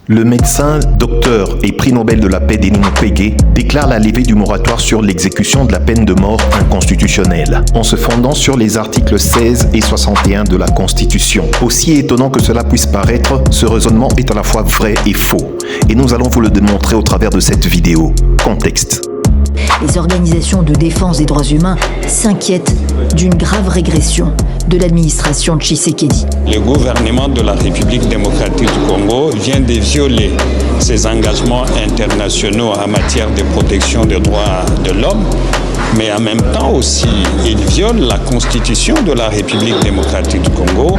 Le médecin, docteur et prix Nobel de la paix Denis Mukwege déclare la levée du moratoire sur l'exécution de la peine de mort inconstitutionnelle, en se fondant sur les articles 16 et 61 de la Constitution. Aussi étonnant que cela puisse paraître, ce raisonnement est à la fois vrai et faux. Et nous allons vous le démontrer au travers de cette vidéo. Contexte. Les organisations de défense des droits humains s'inquiètent d'une grave régression de l'administration Tshisekedi. Le gouvernement de la République démocratique du Congo vient de violer ses engagements internationaux en matière de protection des droits de l'homme, mais en même temps aussi, il viole la Constitution de la République démocratique du Congo,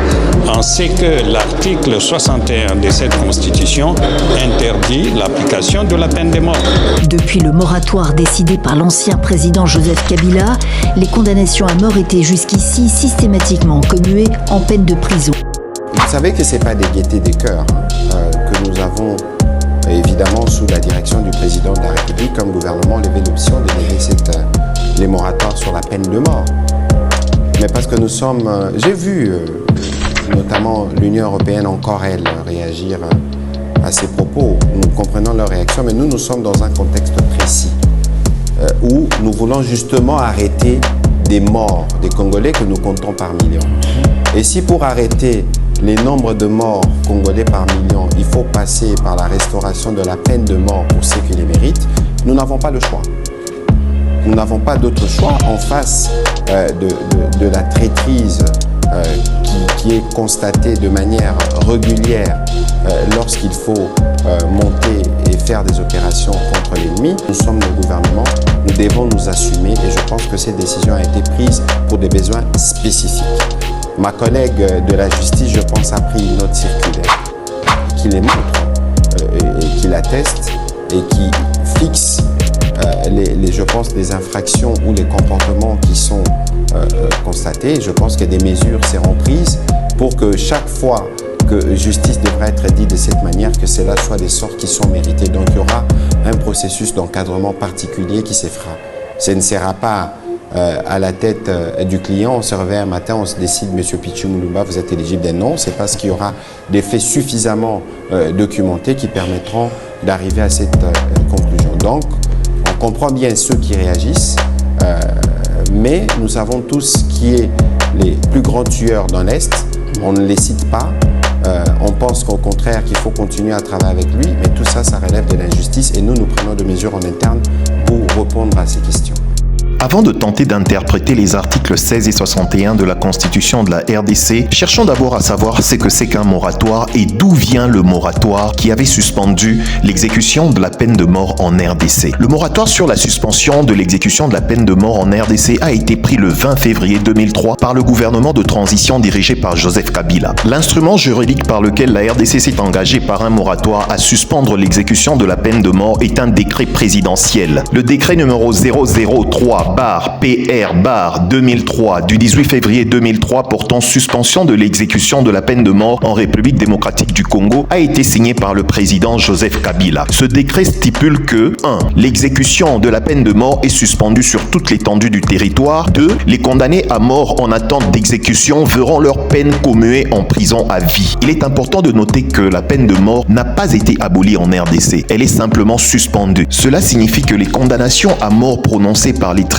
en ce que l'article 61 de cette Constitution interdit l'application de la peine de mort. Depuis le moratoire décidé par l'ancien président Joseph Kabila, les condamnations à mort étaient jusqu'ici systématiquement commuées en peine de prison. Vous savez que ce n'est pas des gaietés des cœurs que nous avons évidemment sous la direction du président de la République comme gouvernement levé l'option de lever les moratoires sur la peine de mort. Mais parce que nous sommes... j'ai vu notamment l'Union européenne encore, elle, réagir à ces propos. Nous comprenons leur réaction, mais nous sommes dans un contexte précis où nous voulons justement arrêter des morts des Congolais que nous comptons par millions. Et si pour arrêter les nombres de morts congolais par millions, il faut passer par la restauration de la peine de mort pour ceux qui les méritent, nous n'avons pas le choix. Nous n'avons pas d'autre choix en face de la traîtrise qui est constatée de manière régulière lorsqu'il faut monter et faire des opérations contre l'ennemi. Nous sommes le gouvernement, nous devons nous assumer et je pense que cette décision a été prise pour des besoins spécifiques. Ma collègue de la justice, je pense, a pris une autre circulaire qui les montre et qui l'atteste et qui fixe je pense, les infractions ou les comportements qui sont constatés. Je pense que des mesures seront prises pour que chaque fois que justice devrait être dite de cette manière, que cela soit des sorts qui sont mérités. Donc il y aura un processus d'encadrement particulier qui se fera. Ce ne sera pas à la tête du client, on se réveille un matin, on se décide, Monsieur Pichu Moulumba, vous êtes éligible d'un non. C'est parce qu'il y aura des faits suffisamment documentés qui permettront d'arriver à cette conclusion. Donc, on comprend bien ceux qui réagissent, mais nous savons tous qui est les plus grands tueurs dans l'Est. On ne les cite pas. On pense qu'au contraire qu'il faut continuer à travailler avec lui, mais tout ça, ça relève de l'injustice et nous prenons des mesures en interne pour répondre à ces questions. Avant de tenter d'interpréter les articles 16 et 61 de la Constitution de la RDC, cherchons d'abord à savoir ce que c'est qu'un moratoire et d'où vient le moratoire qui avait suspendu l'exécution de la peine de mort en RDC. Le moratoire sur la suspension de l'exécution de la peine de mort en RDC a été pris le 20 février 2003 par le gouvernement de transition dirigé par Joseph Kabila. L'instrument juridique par lequel la RDC s'est engagée par un moratoire à suspendre l'exécution de la peine de mort est un décret présidentiel. Le décret numéro 003/PR/2003 du 18 février 2003 portant suspension de l'exécution de la peine de mort en République démocratique du Congo a été signé par le président Joseph Kabila. Ce décret stipule que 1. L'exécution de la peine de mort est suspendue sur toute l'étendue du territoire. 2. Les condamnés à mort en attente d'exécution verront leur peine commuée en prison à vie. Il est important de noter que la peine de mort n'a pas été abolie en RDC. Elle est simplement suspendue. Cela signifie que les condamnations à mort prononcées par les tribunaux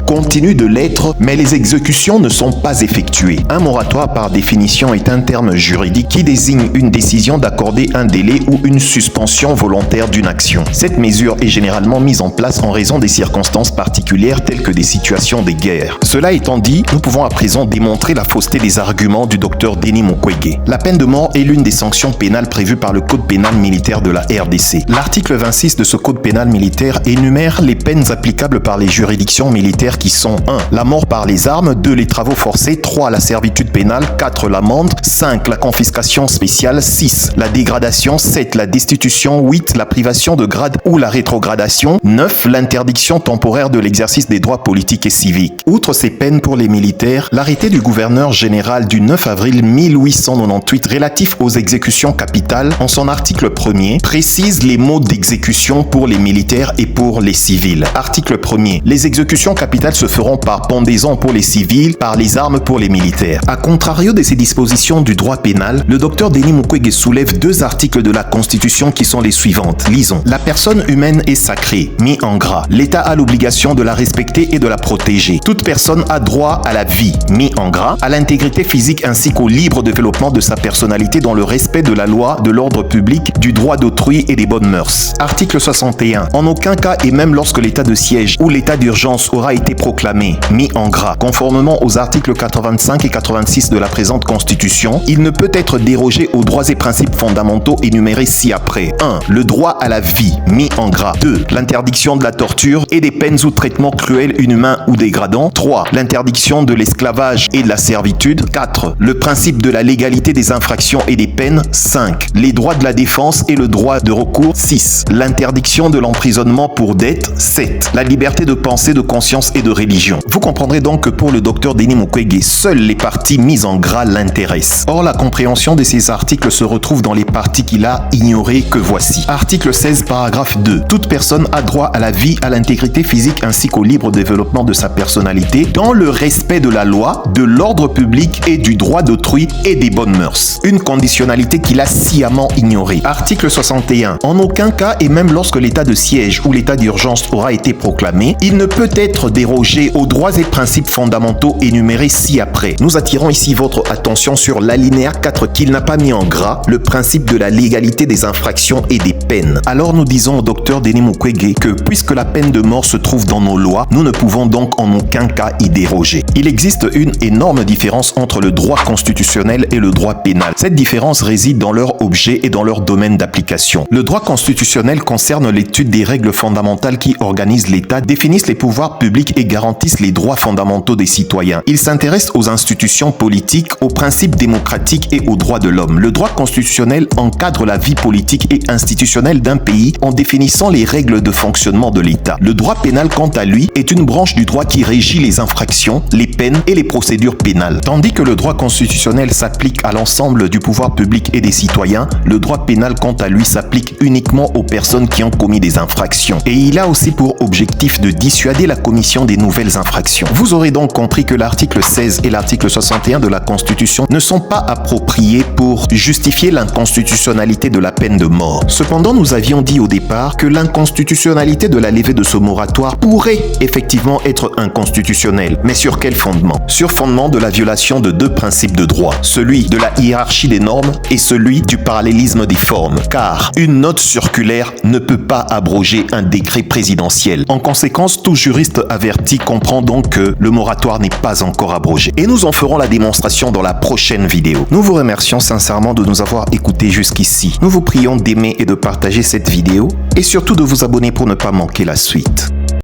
continuent de l'être, mais les exécutions ne sont pas effectuées. Un moratoire, par définition, est un terme juridique qui désigne une décision d'accorder un délai ou une suspension volontaire d'une action. Cette mesure est généralement mise en place en raison des circonstances particulières telles que des situations de guerre. Cela étant dit, nous pouvons à présent démontrer la fausseté des arguments du docteur Denis Mukwege. La peine de mort est l'une des sanctions pénales prévues par le Code pénal militaire de la RDC. L'article 26 de ce Code pénal militaire énumère les peines applicables par les juridictions militaires qui sont 1. La mort par les armes, 2. Les travaux forcés, 3. La servitude pénale, 4. L'amende, 5. La confiscation spéciale, 6. La dégradation, 7. La destitution, 8. La privation de grade ou la rétrogradation, 9. L'interdiction temporaire de l'exercice des droits politiques et civiques. Outre ces peines pour les militaires, l'arrêté du gouverneur général du 9 avril 1898 relatif aux exécutions capitales, en son article 1er, précise les modes d'exécution pour les militaires et pour les civils. Article 1er. Les exécutions exécutions capitales se feront par pendaison pour les civils, par les armes pour les militaires. A contrario de ces dispositions du droit pénal, le docteur Denis Mukwege soulève 2 articles de la Constitution qui sont les suivantes. Lisons. La personne humaine est sacrée, mis en gras. L'État a l'obligation de la respecter et de la protéger. Toute personne a droit à la vie, mis en gras, à l'intégrité physique ainsi qu'au libre développement de sa personnalité dans le respect de la loi, de l'ordre public, du droit d'autrui et des bonnes mœurs. Article 61. En aucun cas et même lorsque l'état de siège ou l'état d'urgence aura été proclamé, mis en gras, conformément aux articles 85 et 86 de la présente Constitution, il ne peut être dérogé aux droits et principes fondamentaux énumérés ci-après. 1. Le droit à la vie, mis en gras. 2. L'interdiction de la torture et des peines ou traitements cruels, inhumains ou dégradants. 3. L'interdiction de l'esclavage et de la servitude. 4. Le principe de la légalité des infractions et des peines. 5. Les droits de la défense et le droit de recours. 6. L'interdiction de l'emprisonnement pour dette. 7. La liberté de pensée, de conscience et de religion. Vous comprendrez donc que pour le docteur Denis Mukwege, seules les parties mises en gras l'intéressent. Or, la compréhension de ces articles se retrouve dans les parties qu'il a ignorées que voici. Article 16, paragraphe 2. Toute personne a droit à la vie, à l'intégrité physique ainsi qu'au libre développement de sa personnalité dans le respect de la loi, de l'ordre public et du droit d'autrui et des bonnes mœurs. Une conditionnalité qu'il a sciemment ignorée. Article 61. En aucun cas et même lorsque l'état de siège ou l'état d'urgence aura été proclamé, il ne peut être dérogé aux droits et principes fondamentaux énumérés ci-après. Nous attirons ici votre attention sur l'alinéa 4 qu'il n'a pas mis en gras, le principe de la légalité des infractions et des peines. Alors nous disons au docteur Denis Mukwege que puisque la peine de mort se trouve dans nos lois, nous ne pouvons donc en aucun cas y déroger. Il existe une énorme différence entre le droit constitutionnel et le droit pénal. Cette différence réside dans leur objet et dans leur domaine d'application. Le droit constitutionnel concerne l'étude des règles fondamentales qui organisent l'État, définissent les pouvoirs publics et garantissent les droits fondamentaux des citoyens. Il s'intéresse aux institutions politiques, aux principes démocratiques et aux droits de l'homme. Le droit constitutionnel encadre la vie politique et institutionnelle d'un pays en définissant les règles de fonctionnement de l'État. Le droit pénal, quant à lui, est une branche du droit qui régit les infractions, les peines et les procédures pénales. Tandis que le droit constitutionnel s'applique à l'ensemble du pouvoir public et des citoyens, le droit pénal, quant à lui, s'applique uniquement aux personnes qui ont commis des infractions. Et il a aussi pour objectif de dissuader la commission des nouvelles infractions. Vous aurez donc compris que l'article 16 et l'article 61 de la Constitution ne sont pas appropriés pour justifier l'inconstitutionnalité de la peine de mort. Cependant, nous avions dit au départ que l'inconstitutionnalité de la levée de ce moratoire pourrait effectivement être inconstitutionnelle. Mais sur quel fondement? Sur fondement de la violation de 2 principes de droit, celui de la hiérarchie des normes et celui du parallélisme des formes. Car une note circulaire ne peut pas abroger un décret présidentiel. En conséquence, tout juriste averti comprend donc que le moratoire n'est pas encore abrogé. Et nous en ferons la démonstration dans la prochaine vidéo. Nous vous remercions sincèrement de nous avoir écoutés jusqu'ici. Nous vous prions d'aimer et de partager cette vidéo et surtout de vous abonner pour ne pas manquer la suite.